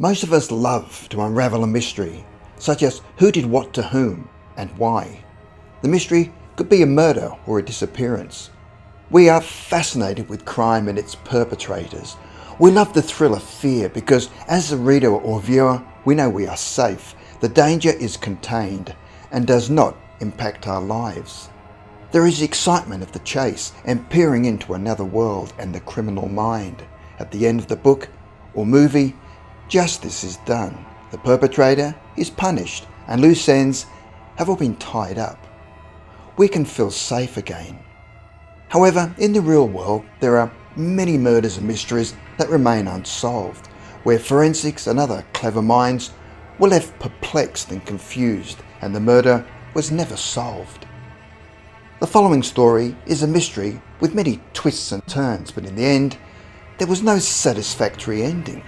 Most of us love to unravel a mystery, such as who did what to whom and why. The mystery could be a murder or a disappearance. We are fascinated with crime and its perpetrators. We love the thrill of fear because as a reader or viewer, we know we are safe, the danger is contained and does not impact our lives. There is the excitement of the chase and peering into another world and the criminal mind. At the end of the book or movie, justice is done, the perpetrator is punished, and loose ends have all been tied up. We can feel safe again. However, in the real world, there are many murders and mysteries that remain unsolved, where forensics and other clever minds were left perplexed and confused, and the murder was never solved. The following story is a mystery with many twists and turns, but in the end, there was no satisfactory ending.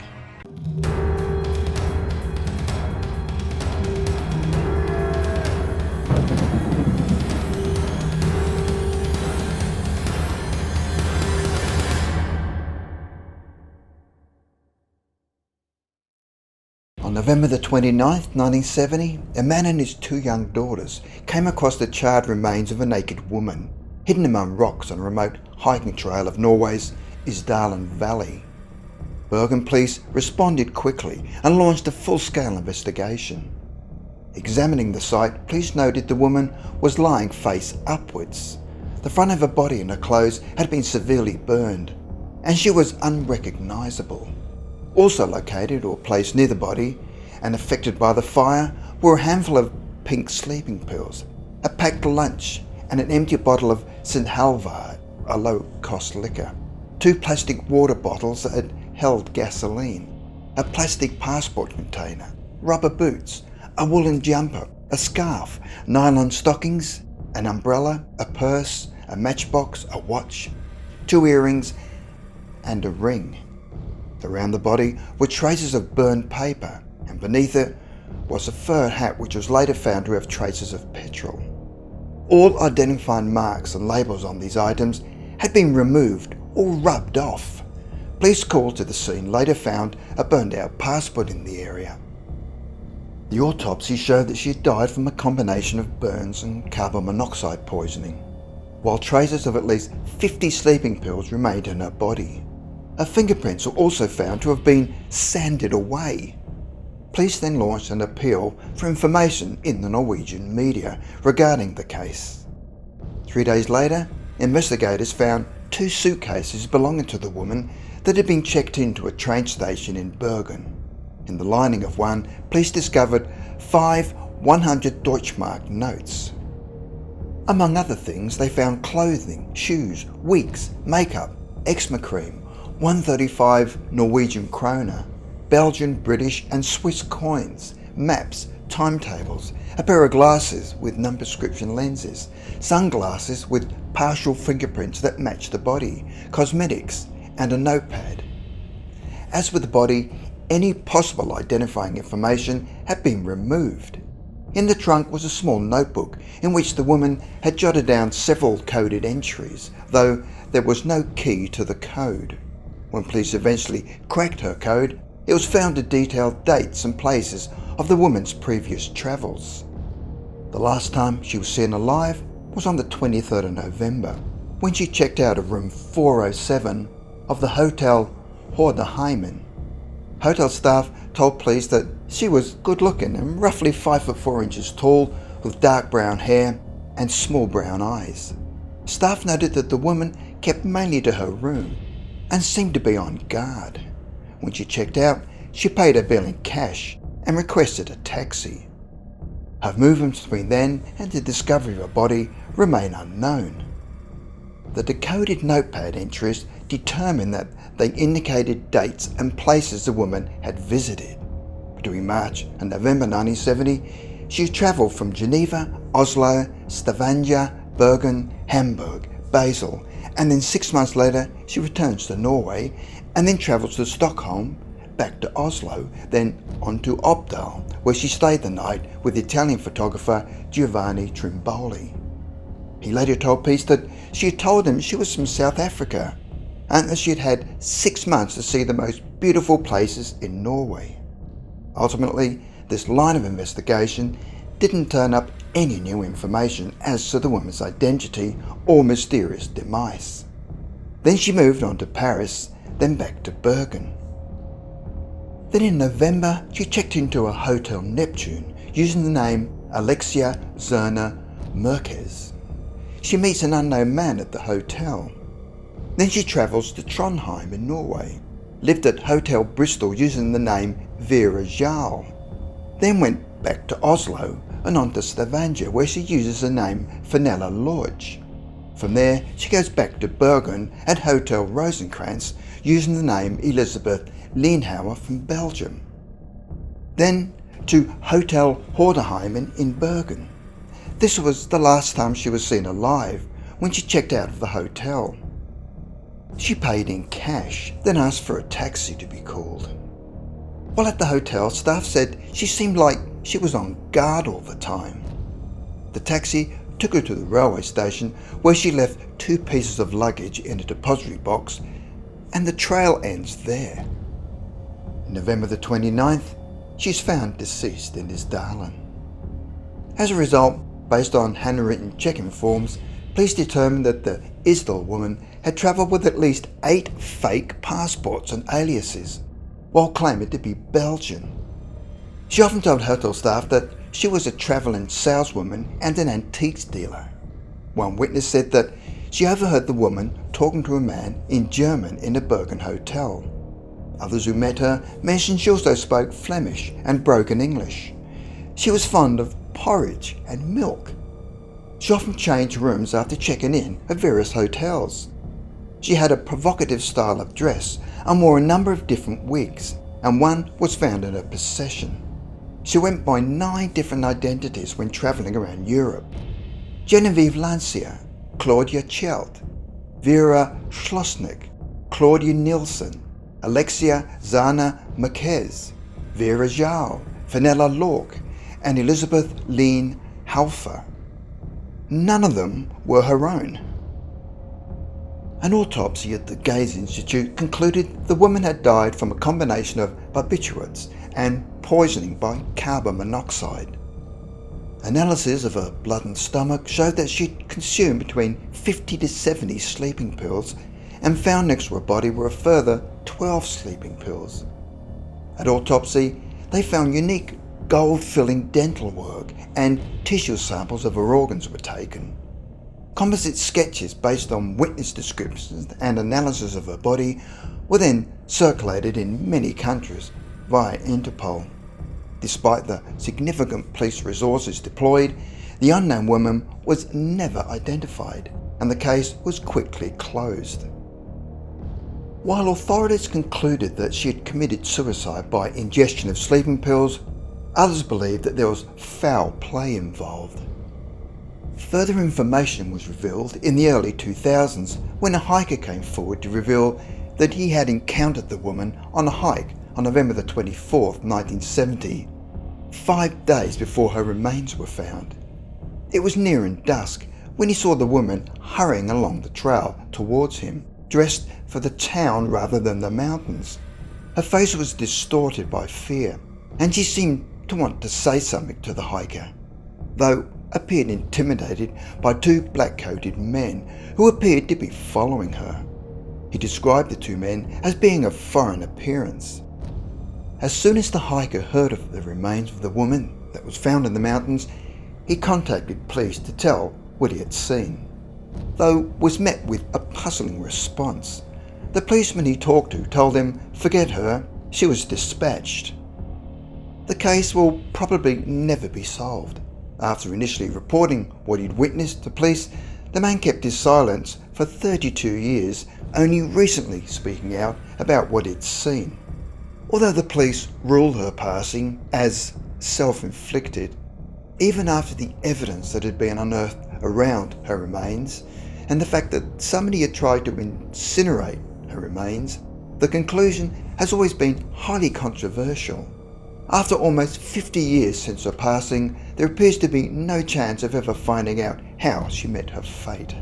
On November the 29th, 1970, a man and his two young daughters came across the charred remains of a naked woman, hidden among rocks on a remote hiking trail of Norway's Isdal Valley. Bergen police responded quickly and launched a full-scale investigation. Examining the site, police noted the woman was lying face upwards. The front of her body and her clothes had been severely burned, and she was unrecognisable. Also located or placed near the body and affected by the fire were a handful of pink sleeping pills, a packed lunch and an empty bottle of St. Halvar, a low-cost liquor, 2 plastic water bottles that had held gasoline, a plastic passport container, rubber boots, a woolen jumper, a scarf, nylon stockings, an umbrella, a purse, a matchbox, a watch, 2 earrings and a ring. Around the body were traces of burned paper, and beneath it was a fur hat which was later found to have traces of petrol. All identifying marks and labels on these items had been removed or rubbed off. Police called to the scene later found a burned out passport in the area. The autopsy showed that she had died from a combination of burns and carbon monoxide poisoning, while traces of at least 50 sleeping pills remained in her body. Her fingerprints were also found to have been sanded away. Police then launched an appeal for information in the Norwegian media regarding the case. 3 days later, investigators found 2 suitcases belonging to the woman that had been checked into a train station in Bergen. In the lining of one, police discovered 5 100 Deutschmark notes. Among other things, they found clothing, shoes, wigs, makeup, eczema cream, 135 Norwegian kroner, Belgian, British and Swiss coins, maps, timetables, a pair of glasses with non-prescription lenses, sunglasses with partial fingerprints that matched the body, cosmetics and a notepad. As with the body, any possible identifying information had been removed. In the trunk was a small notebook in which the woman had jotted down several coded entries, though there was no key to the code. When police eventually cracked her code, it was found to detail dates and places of the woman's previous travels. The last time she was seen alive was on the 23rd of November, when she checked out of room 407 of the Hotel Hordeheimen. Hotel staff told police that she was good looking and roughly 5'4" tall, with dark brown hair and small brown eyes. Staff noted that the woman kept mainly to her room and seemed to be on guard. When she checked out, she paid her bill in cash and requested a taxi. Her movements between then and the discovery of her body remain unknown. The decoded notepad entries determined that they indicated dates and places the woman had visited. Between March and November 1970, she travelled from Geneva, Oslo, Stavanger, Bergen, Hamburg, Basel, and then 6 months later she returns to Norway and then travels to Stockholm, back to Oslo, then on to Isdal, where she stayed the night with the Italian photographer Giovanni Trimboli. He later told police that she had told him she was from South Africa and that she had had 6 months to see the most beautiful places in Norway. Ultimately, this line of investigation didn't turn up any new information as to the woman's identity or mysterious demise. Then she moved on to Paris, then back to Bergen. Then in November, she checked into a Hotel Neptune using the name Alexia Zerner Merkes. She meets an unknown man at the hotel. Then she travels to Trondheim in Norway, lived at Hotel Bristol using the name Vera Jarl, then went back to Oslo and on to Stavanger where she uses the name Fenella Lodge. From there, she goes back to Bergen at Hotel Rosenkrantz using the name Elisabeth Lienhauer from Belgium. Then to Hotel Horderheimen in Bergen. This was the last time she was seen alive when she checked out of the hotel. She paid in cash, then asked for a taxi to be called. While at the hotel, staff said she seemed like she was on guard all the time. The taxi took her to the railway station where she left 2 pieces of luggage in a depository box, and the trail ends there. November the 29th, she's found deceased in Isdal. As a result, based on handwritten check-in forms, police determined that the Isdal woman had travelled with at least 8 fake passports and aliases, while claiming to be Belgian. She often told hotel staff that she was a travelling saleswoman and an antiques dealer. One witness said that she overheard the woman talking to a man in German in a Bergen hotel. Others who met her mentioned she also spoke Flemish and broken English. She was fond of porridge and milk. She often changed rooms after checking in at various hotels. She had a provocative style of dress and wore a number of different wigs, and one was found in her possession. She went by 9 different identities when travelling around Europe: Genevieve Lancia, Claudia Chelt, Vera Schlossnick, Claudia Nielsen, Alexia Zana Marquez, Vera Jarl, Fenella Lork, and Elisabeth Lien Haufer. None of them were her own. An autopsy at the Gaze Institute concluded the woman had died from a combination of barbiturates and poisoning by carbon monoxide. Analysis of her blood and stomach showed that she'd consumed between 50 to 70 sleeping pills, and found next to her body were a further 12 sleeping pills. At autopsy, they found unique gold-filling dental work, and tissue samples of her organs were taken. Composite sketches based on witness descriptions and analysis of her body were then circulated in many countries via Interpol. Despite the significant police resources deployed, the unknown woman was never identified, and the case was quickly closed. While authorities concluded that she had committed suicide by ingestion of sleeping pills, others believed that there was foul play involved. Further information was revealed in the early 2000s when a hiker came forward to reveal that he had encountered the woman on a hike on November the 24th, 1970, 5 days before her remains were found. It was nearing dusk when he saw the woman hurrying along the trail towards him, dressed for the town rather than the mountains. Her face was distorted by fear, and she seemed to want to say something to the hiker, though appeared intimidated by 2 black-coated men who appeared to be following her. He described the 2 men as being of foreign appearance. As soon as the hiker heard of the remains of the woman that was found in the mountains, he contacted police to tell what he had seen, though was met with a puzzling response. The policeman he talked to told him, "Forget her, she was dispatched." The case will probably never be solved. After initially reporting what he'd witnessed to police, the man kept his silence for 32 years, only recently speaking out about what he'd seen. Although the police ruled her passing as self-inflicted, even after the evidence that had been unearthed around her remains, and the fact that somebody had tried to incinerate her remains, the conclusion has always been highly controversial. After almost 50 years since her passing, there appears to be no chance of ever finding out how she met her fate.